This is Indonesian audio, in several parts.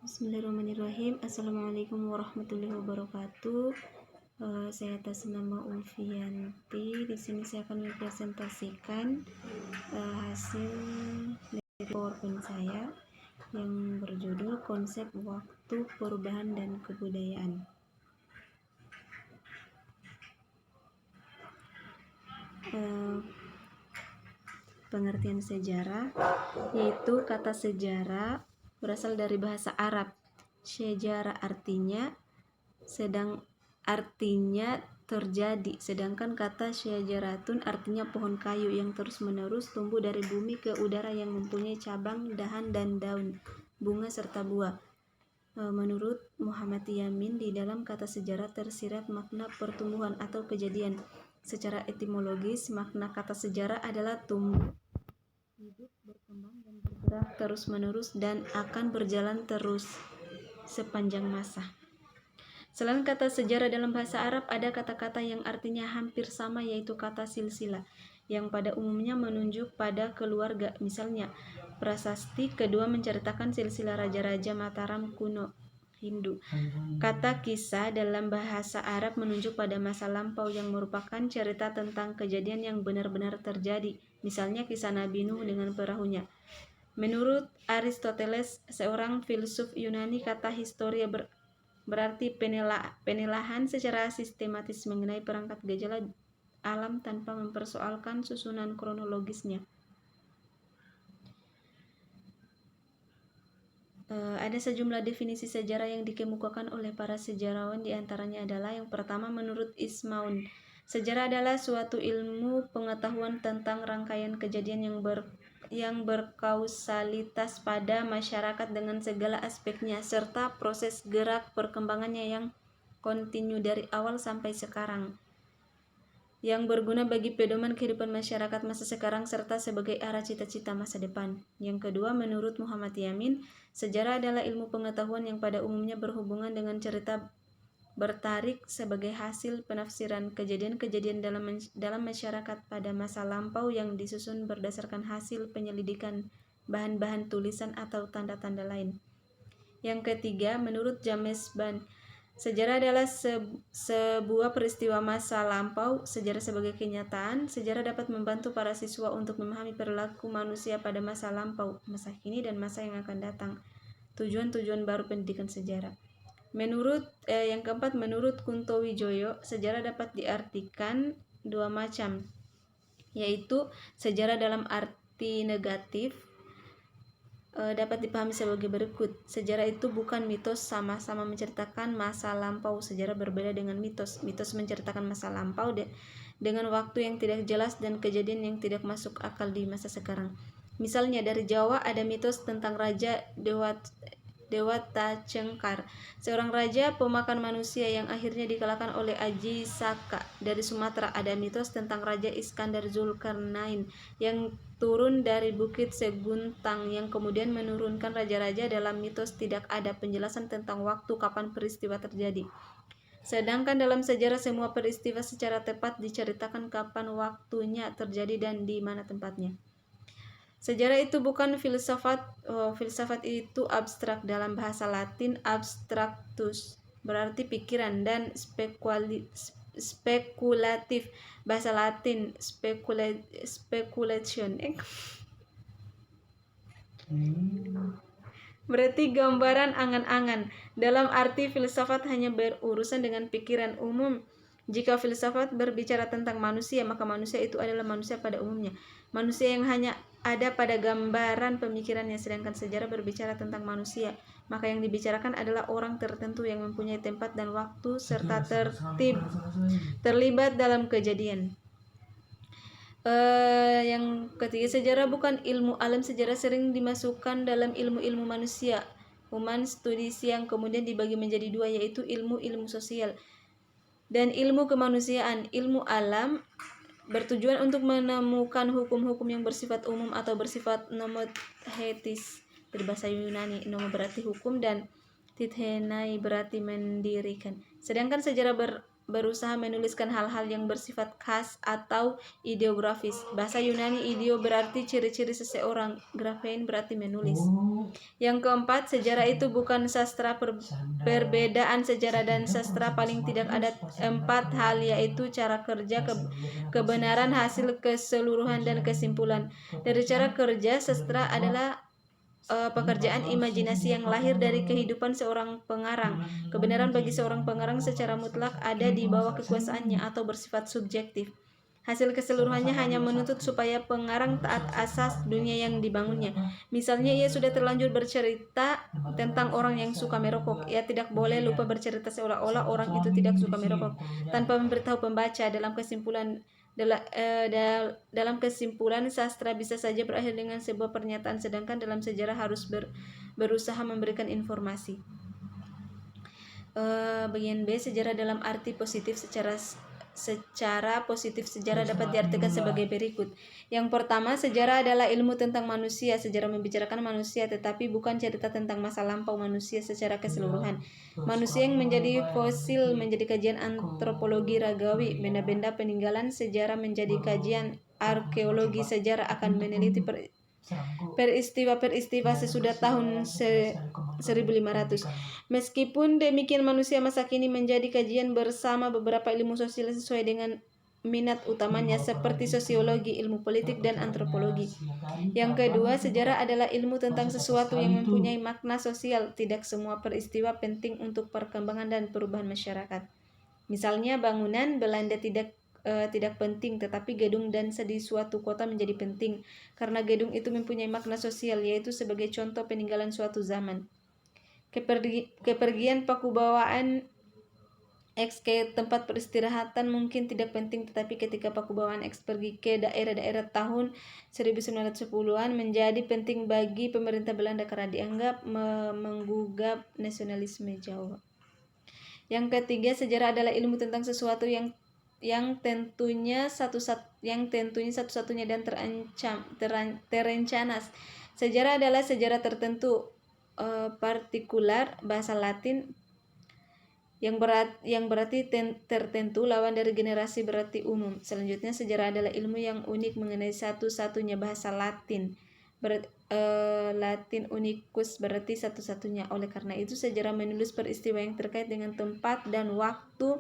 Bismillahirrahmanirrahim. Assalamualaikum warahmatullahi wabarakatuh. Saya atas nama Ulfianti. Di sini saya akan mempresentasikan hasil dari PowerPoint saya yang berjudul Konsep Waktu, Perubahan, dan Kebudayaan. Pengertian sejarah, yaitu kata sejarah berasal dari bahasa Arab. Sejarah artinya terjadi, sedangkan kata syajaratun artinya pohon kayu yang terus-menerus tumbuh dari bumi ke udara yang mempunyai cabang, dahan, dan daun, bunga, serta buah. Menurut Muhammad Yamin, di dalam kata sejarah tersirat makna pertumbuhan atau kejadian. Secara etimologis, makna kata sejarah adalah tumbuh, hidup, berkembang, dan bergerak terus-menerus dan akan berjalan terus sepanjang masa. Selain kata sejarah dalam bahasa Arab, ada kata-kata yang artinya hampir sama, yaitu kata silsilah, yang pada umumnya menunjuk pada keluarga. Misalnya, prasasti kedua menceritakan silsilah raja-raja Mataram kuno Hindu. Kata kisah dalam bahasa Arab menunjuk pada masa lampau yang merupakan cerita tentang kejadian yang benar-benar terjadi. Misalnya kisah Nabi Nuh dengan perahunya. Menurut Aristoteles, seorang filsuf Yunani, kata historia berarti penelaahan secara sistematis mengenai perangkat gejala alam tanpa mempersoalkan susunan kronologisnya. Ada sejumlah definisi sejarah yang dikemukakan oleh para sejarawan, diantaranya adalah yang pertama, menurut Ismaun, sejarah adalah suatu ilmu pengetahuan tentang rangkaian kejadian yang berkausalitas pada masyarakat dengan segala aspeknya, serta proses gerak perkembangannya yang kontinu dari awal sampai sekarang, yang berguna bagi pedoman kehidupan masyarakat masa sekarang serta sebagai arah cita-cita masa depan. Yang kedua, menurut Muhammad Yamin, sejarah adalah ilmu pengetahuan yang pada umumnya berhubungan dengan cerita bertarik sebagai hasil penafsiran kejadian-kejadian dalam masyarakat pada masa lampau yang disusun berdasarkan hasil penyelidikan bahan-bahan tulisan atau tanda-tanda lain. Yang ketiga, menurut James Ban, sejarah adalah sebuah peristiwa masa lampau. Sejarah sebagai kenyataan, sejarah dapat membantu para siswa untuk memahami perilaku manusia pada masa lampau, masa kini, dan masa yang akan datang. Tujuan-tujuan baru pendidikan sejarah. Yang keempat, menurut Kunto Wijoyo, sejarah dapat diartikan dua macam, yaitu sejarah dalam arti negatif dapat dipahami sebagai berikut. Sejarah itu bukan mitos, sama-sama menceritakan masa lampau. Sejarah berbeda dengan mitos. Mitos menceritakan masa lampau dengan waktu yang tidak jelas dan kejadian yang tidak masuk akal di masa sekarang. Misalnya dari Jawa ada mitos tentang Raja Dewata Cengkar, seorang raja pemakan manusia yang akhirnya dikalahkan oleh Aji Saka. Dari Sumatera ada mitos tentang Raja Iskandar Zulkarnain yang turun dari Bukit Seguntang yang kemudian menurunkan raja-raja. Dalam mitos tidak ada penjelasan tentang waktu kapan peristiwa terjadi. Sedangkan dalam sejarah semua peristiwa secara tepat diceritakan kapan waktunya terjadi dan di mana tempatnya. Sejarah itu bukan filsafat. Filsafat itu abstrak. Dalam bahasa Latin, abstractus berarti pikiran, dan spekulatif. Bahasa Latin speculation berarti gambaran, angan-angan. Dalam arti filsafat hanya berurusan dengan pikiran umum. Jika filsafat berbicara tentang manusia, maka manusia itu adalah manusia pada umumnya, manusia yang hanya ada pada gambaran pemikirannya. Sedangkan sejarah berbicara tentang manusia, maka yang dibicarakan adalah orang tertentu yang mempunyai tempat dan waktu serta terlibat dalam kejadian. Yang ketiga, sejarah bukan ilmu alam. Sejarah sering dimasukkan dalam ilmu-ilmu manusia, human studies, yang kemudian dibagi menjadi dua, yaitu ilmu sosial dan ilmu kemanusiaan. Ilmu alam bertujuan untuk menemukan hukum-hukum yang bersifat umum atau bersifat nomothetis. Dari bahasa Yunani, nomo berarti hukum dan tithenai berarti mendirikan. Sedangkan sejarah berusaha menuliskan hal-hal yang bersifat khas atau ideografis. Bahasa Yunani ideo berarti ciri-ciri seseorang, graphein berarti menulis. Yang keempat, sejarah itu bukan sastra. Perbedaan sejarah dan sastra paling tidak ada 4 hal, yaitu cara kerja, kebenaran, hasil keseluruhan, dan kesimpulan. Dari cara kerja, sastra adalah pekerjaan imajinasi yang lahir dari kehidupan seorang pengarang. Kebenaran bagi seorang pengarang secara mutlak ada di bawah kekuasaannya atau bersifat subjektif. Hasil keseluruhannya hanya menuntut supaya pengarang taat asas dunia yang dibangunnya. Misalnya, ia sudah terlanjur bercerita tentang orang yang suka merokok. Ia tidak boleh lupa bercerita seolah-olah orang itu tidak suka merokok, tanpa memberitahu pembaca. Dalam kesimpulan, sastra bisa saja berakhir dengan sebuah pernyataan, sedangkan dalam sejarah harus berusaha memberikan informasi. Bagian B, sejarah dalam arti positif. Secara positif, sejarah dapat diartikan sebagai berikut. Yang pertama, sejarah adalah ilmu tentang manusia. Sejarah membicarakan manusia, tetapi bukan cerita tentang masa lampau manusia secara keseluruhan. Manusia yang menjadi fosil menjadi kajian antropologi ragawi. Benda-benda peninggalan sejarah menjadi kajian arkeologi. Sejarah akan meneliti peristiwa-peristiwa sesudah tahun 1500. Meskipun demikian, manusia masa kini menjadi kajian bersama beberapa ilmu sosial sesuai dengan minat utamanya, seperti sosiologi, ilmu politik, dan antropologi. Yang kedua, sejarah adalah ilmu tentang sesuatu yang mempunyai makna sosial. Tidak semua peristiwa penting untuk perkembangan dan perubahan masyarakat. Misalnya, bangunan Belanda tidak penting, tetapi gedung dan di suatu kota menjadi penting karena gedung itu mempunyai makna sosial, yaitu sebagai contoh peninggalan suatu zaman. Kepergian Pakubawaan X ke tempat peristirahatan mungkin tidak penting, tetapi ketika Pakubawaan X pergi ke daerah-daerah tahun 1910-an menjadi penting bagi pemerintah Belanda karena dianggap menggugah nasionalisme Jawa. Yang ketiga, sejarah adalah ilmu tentang sesuatu yang tentunya satu-satunya dan terencana. Sejarah adalah sejarah tertentu partikular, bahasa Latin yang berarti tertentu, lawan dari generasi berarti umum. Selanjutnya, sejarah adalah ilmu yang unik mengenai satu-satunya, bahasa Latin. Latin unicus berarti satu-satunya. Oleh karena itu, sejarah menulis peristiwa yang terkait dengan tempat dan waktu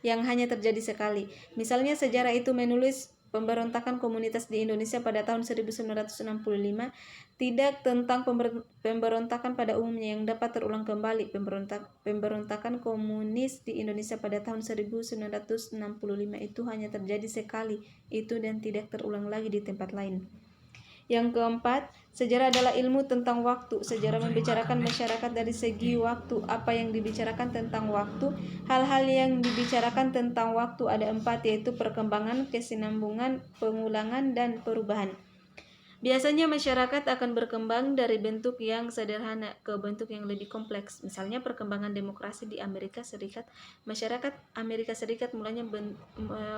yang hanya terjadi sekali. Misalnya, sejarah itu menulis pemberontakan komunitas di Indonesia pada tahun 1965, tidak tentang pemberontakan pada umumnya yang dapat terulang kembali. Pemberontakan komunis di Indonesia pada tahun 1965 itu hanya terjadi sekali itu dan tidak terulang lagi di tempat lain. Yang keempat, sejarah adalah ilmu tentang waktu. Sejarah membicarakan masyarakat dari segi waktu. Apa yang dibicarakan tentang waktu? Hal-hal yang dibicarakan tentang waktu ada 4, yaitu perkembangan, kesinambungan, pengulangan, dan perubahan. Biasanya masyarakat akan berkembang dari bentuk yang sederhana ke bentuk yang lebih kompleks. Misalnya, perkembangan demokrasi di Amerika Serikat. Masyarakat Amerika Serikat mulanya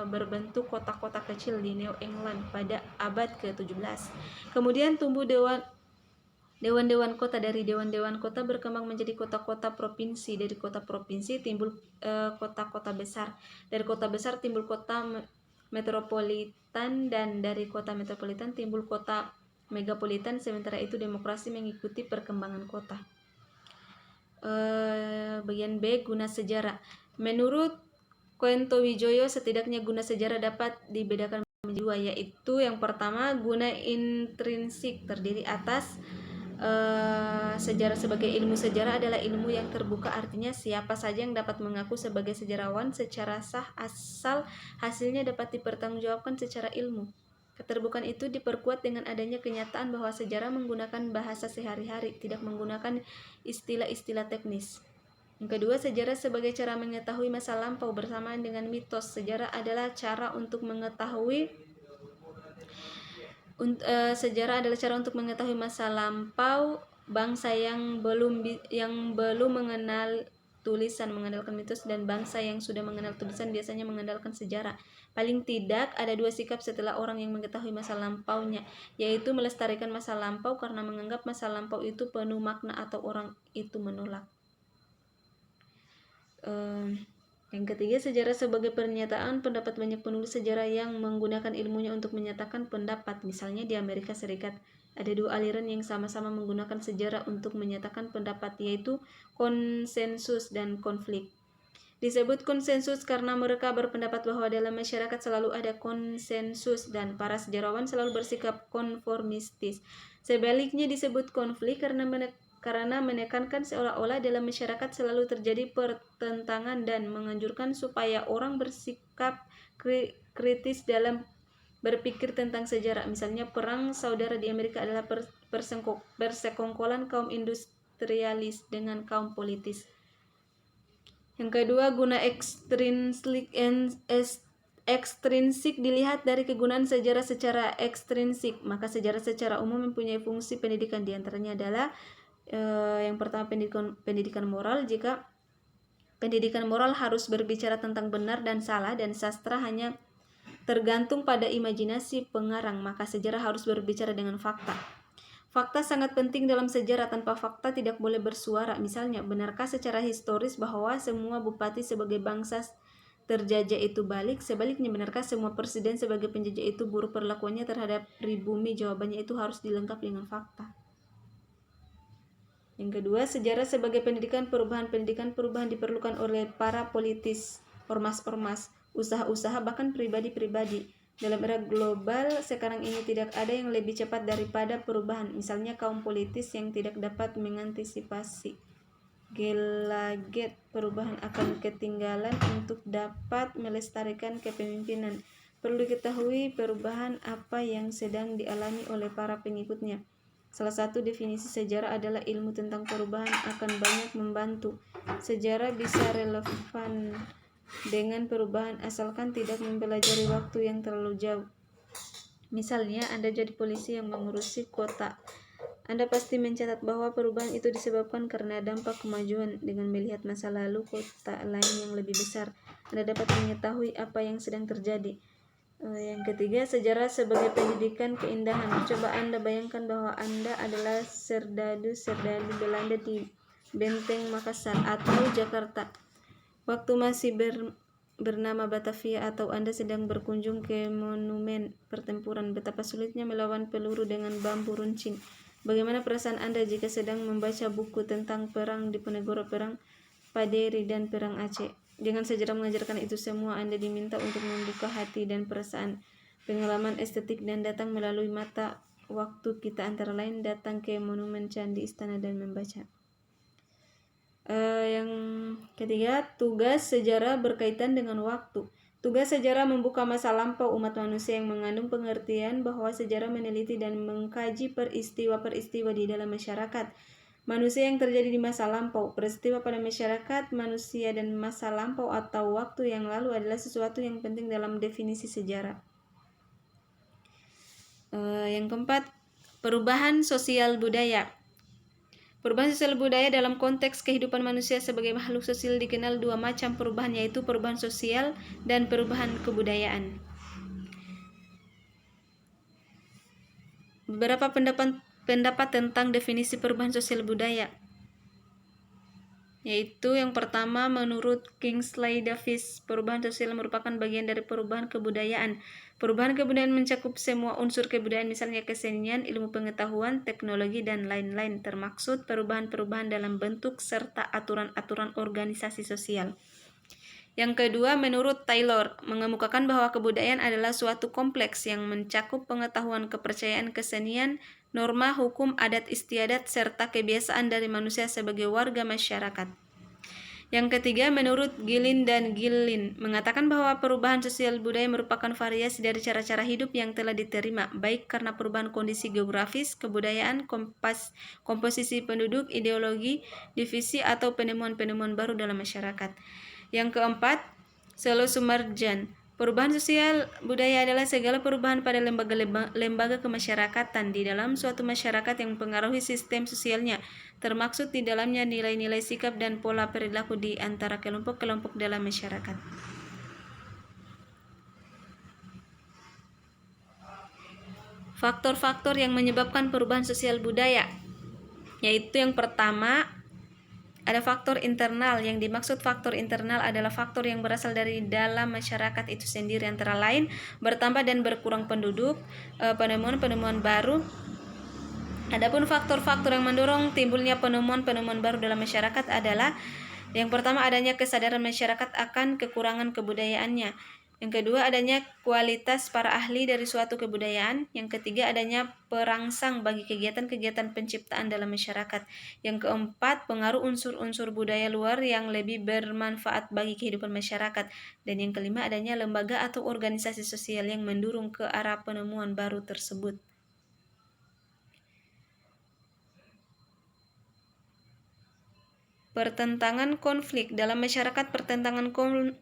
berbentuk kota-kota kecil di New England pada abad ke-17. Kemudian tumbuh dewan-dewan kota. Dari dewan-dewan kota berkembang menjadi kota-kota provinsi. Dari kota provinsi timbul kota-kota besar. Dari kota besar timbul kota metropolitan, dan dari kota metropolitan timbul kota megapolitan. Sementara itu demokrasi mengikuti perkembangan kota. Bagian B, guna sejarah. Menurut Koento Wijoyo, setidaknya guna sejarah dapat dibedakan menjadi 2, yaitu yang pertama, guna intrinsik terdiri atas sejarah. Sebagai ilmu sejarah adalah ilmu yang terbuka, artinya siapa saja yang dapat mengaku sebagai sejarawan secara sah asal hasilnya dapat dipertanggungjawabkan secara ilmu. Keterbukaan itu diperkuat dengan adanya kenyataan bahwa sejarah menggunakan bahasa sehari-hari, tidak menggunakan istilah-istilah teknis. Yang kedua, sejarah sebagai cara mengetahui masa lampau bersamaan dengan mitos. Sejarah adalah cara untuk mengetahui masa lampau bangsa yang belum mengenal tulisan, mengandalkan mitos, dan bangsa yang sudah mengenal tulisan biasanya mengandalkan sejarah. Paling tidak ada 2 sikap setelah orang yang mengetahui masa lampaunya, yaitu melestarikan masa lampau karena menganggap masa lampau itu penuh makna, atau orang itu menolak. Yang ketiga, sejarah sebagai pernyataan pendapat. Banyak penulis sejarah yang menggunakan ilmunya untuk menyatakan pendapat. Misalnya di Amerika Serikat, ada dua aliran yang sama-sama menggunakan sejarah untuk menyatakan pendapat, yaitu konsensus dan konflik. Disebut konsensus karena mereka berpendapat bahwa dalam masyarakat selalu ada konsensus dan para sejarawan selalu bersikap konformistis. Sebaliknya disebut konflik karena menekankan seolah-olah dalam masyarakat selalu terjadi pertentangan dan menganjurkan supaya orang bersikap kritis dalam berpikir tentang sejarah. Misalnya perang saudara di Amerika adalah persekongkolan kaum industrialis dengan kaum politis. Yang kedua, guna ekstrinsik dilihat dari kegunaan sejarah secara ekstrinsik. Maka sejarah secara umum mempunyai fungsi pendidikan. Di antaranya adalah yang pertama, pendidikan moral. Jika pendidikan moral harus berbicara tentang benar dan salah, dan sastra hanya tergantung pada imajinasi pengarang, maka sejarah harus berbicara dengan fakta. Fakta sangat penting dalam sejarah. Tanpa fakta tidak boleh bersuara. Misalnya, benarkah secara historis bahwa semua bupati sebagai bangsa terjajah itu balik? Sebaliknya, benarkah semua presiden sebagai penjajah itu buruk perlakuannya terhadap pribumi? Jawabannya itu harus dilengkapi dengan fakta. Yang kedua, sejarah sebagai pendidikan perubahan. Pendidikan perubahan diperlukan oleh para politis, ormas-ormas, usaha-usaha, bahkan pribadi-pribadi. Dalam era global sekarang ini tidak ada yang lebih cepat daripada perubahan. Misalnya kaum politis yang tidak dapat mengantisipasi gelagat perubahan akan ketinggalan untuk dapat melestarikan kepemimpinan. Perlu diketahui perubahan apa yang sedang dialami oleh para pengikutnya. Salah satu definisi sejarah adalah ilmu tentang perubahan akan banyak membantu. Sejarah bisa relevan dengan perubahan asalkan tidak mempelajari waktu yang terlalu jauh. Misalnya, Anda jadi polisi yang mengurusi kota. Anda pasti mencatat bahwa perubahan itu disebabkan karena dampak kemajuan. Dengan melihat masa lalu kota lain yang lebih besar, Anda dapat mengetahui apa yang sedang terjadi. Yang ketiga, sejarah sebagai pendidikan keindahan. Coba Anda bayangkan bahwa Anda adalah serdadu Belanda di Benteng Makassar atau Jakarta waktu masih bernama Batavia, atau Anda sedang berkunjung ke monumen pertempuran. Betapa sulitnya melawan peluru dengan bambu runcing. Bagaimana perasaan Anda jika sedang membaca buku tentang perang Diponegoro, perang Paderi, dan perang Aceh? Dengan sejarah mengajarkan itu semua, Anda diminta untuk membuka hati dan perasaan. Pengalaman estetik dan datang melalui mata waktu kita, antara lain datang ke monumen, candi, istana, dan membaca. Yang ketiga, tugas sejarah berkaitan dengan waktu. Tugas sejarah membuka masa lampau umat manusia yang mengandung pengertian bahwa sejarah meneliti dan mengkaji peristiwa-peristiwa di dalam masyarakat manusia yang terjadi di masa lampau. Peristiwa pada masyarakat manusia dan masa lampau atau waktu yang lalu adalah sesuatu yang penting dalam definisi sejarah. Yang keempat, perubahan sosial budaya. Perubahan sosial budaya dalam konteks kehidupan manusia sebagai makhluk sosial dikenal dua macam perubahan, yaitu perubahan sosial dan perubahan kebudayaan. Beberapa pendapat tentang definisi perubahan sosial budaya, yaitu yang pertama, menurut Kingsley Davis, perubahan sosial merupakan bagian dari perubahan kebudayaan. Perubahan kebudayaan mencakup semua unsur kebudayaan, misalnya kesenian, ilmu pengetahuan, teknologi, dan lain-lain, termaksud perubahan-perubahan dalam bentuk serta aturan-aturan organisasi sosial. Yang kedua, menurut Taylor, mengemukakan bahwa kebudayaan adalah suatu kompleks yang mencakup pengetahuan, kepercayaan, kesenian, norma, hukum, adat istiadat, serta kebiasaan dari manusia sebagai warga masyarakat. Yang ketiga, menurut Gillin dan Gillin, mengatakan bahwa perubahan sosial budaya merupakan variasi dari cara-cara hidup yang telah diterima, baik karena perubahan kondisi geografis, kebudayaan, komposisi penduduk, ideologi, divisi, atau penemuan-penemuan baru dalam masyarakat. Yang keempat, Selo Sumarjan, perubahan sosial budaya adalah segala perubahan pada lembaga kemasyarakatan di dalam suatu masyarakat yang mempengaruhi sistem sosialnya, termaksud di dalamnya nilai-nilai, sikap, dan pola perilaku di antara kelompok-kelompok dalam masyarakat. Faktor-faktor yang menyebabkan perubahan sosial budaya, yaitu yang pertama, Ada faktor internal. Yang dimaksud faktor internal adalah faktor yang berasal dari dalam masyarakat itu sendiri, antara lain bertambah dan berkurang penduduk, penemuan-penemuan baru. Adapun faktor-faktor yang mendorong timbulnya penemuan-penemuan baru dalam masyarakat adalah yang pertama, adanya kesadaran masyarakat akan kekurangan kebudayaannya. Yang kedua, adanya kualitas para ahli dari suatu kebudayaan. Yang ketiga, adanya perangsang bagi kegiatan-kegiatan penciptaan dalam masyarakat. Yang keempat, pengaruh unsur-unsur budaya luar yang lebih bermanfaat bagi kehidupan masyarakat. Dan yang kelima, adanya lembaga atau organisasi sosial yang mendorong ke arah penemuan baru tersebut. Pertentangan konflik dalam masyarakat. Pertentangan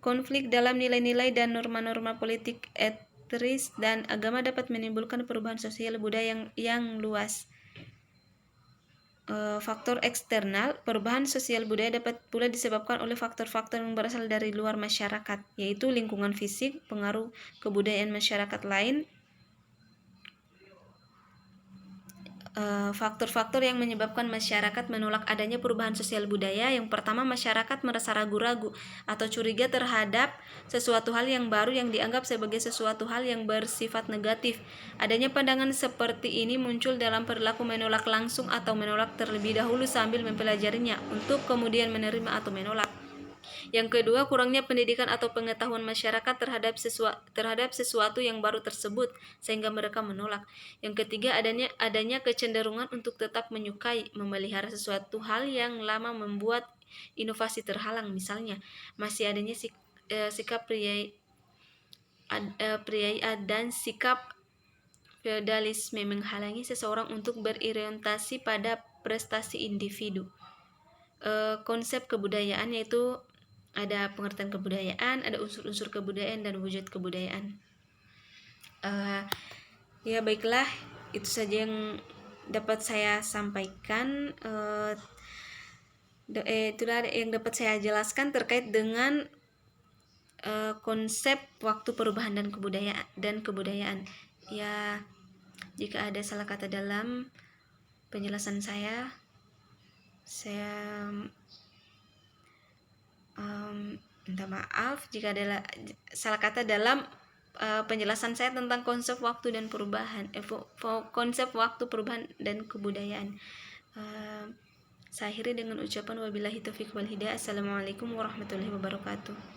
konflik dalam nilai-nilai dan norma-norma politik, etis, dan agama dapat menimbulkan perubahan sosial budaya yang luas. Faktor eksternal. Perubahan sosial budaya dapat pula disebabkan oleh faktor-faktor yang berasal dari luar masyarakat, yaitu lingkungan fisik, pengaruh kebudayaan masyarakat lain. Faktor-faktor yang menyebabkan masyarakat menolak adanya perubahan sosial budaya. Yang pertama, masyarakat merasa ragu-ragu atau curiga terhadap sesuatu hal yang baru yang dianggap sebagai sesuatu hal yang bersifat negatif. Adanya pandangan seperti ini muncul dalam perilaku menolak langsung atau menolak terlebih dahulu sambil mempelajarinya untuk kemudian menerima atau menolak. Yang kedua, kurangnya pendidikan atau pengetahuan masyarakat terhadap sesuatu yang baru tersebut sehingga mereka menolak. Yang ketiga, adanya kecenderungan untuk tetap menyukai, memelihara sesuatu hal yang lama membuat inovasi terhalang. Misalnya, masih adanya sikap priai dan sikap feodalisme menghalangi seseorang untuk berorientasi pada prestasi individu. Konsep kebudayaan, yaitu ada pengertian kebudayaan, ada unsur-unsur kebudayaan dan wujud kebudayaan. Ya baiklah, itu saja yang dapat saya sampaikan. Itulah yang dapat saya jelaskan terkait dengan konsep waktu perubahan dan kebudayaan. Ya, jika ada salah kata dalam penjelasan saya minta maaf jika ada salah kata dalam penjelasan saya tentang konsep waktu dan perubahan, konsep waktu perubahan dan kebudayaan. Saya akhiri dengan ucapan wabillahi taufiq wal hidayah. Assalamualaikum warahmatullahi wabarakatuh.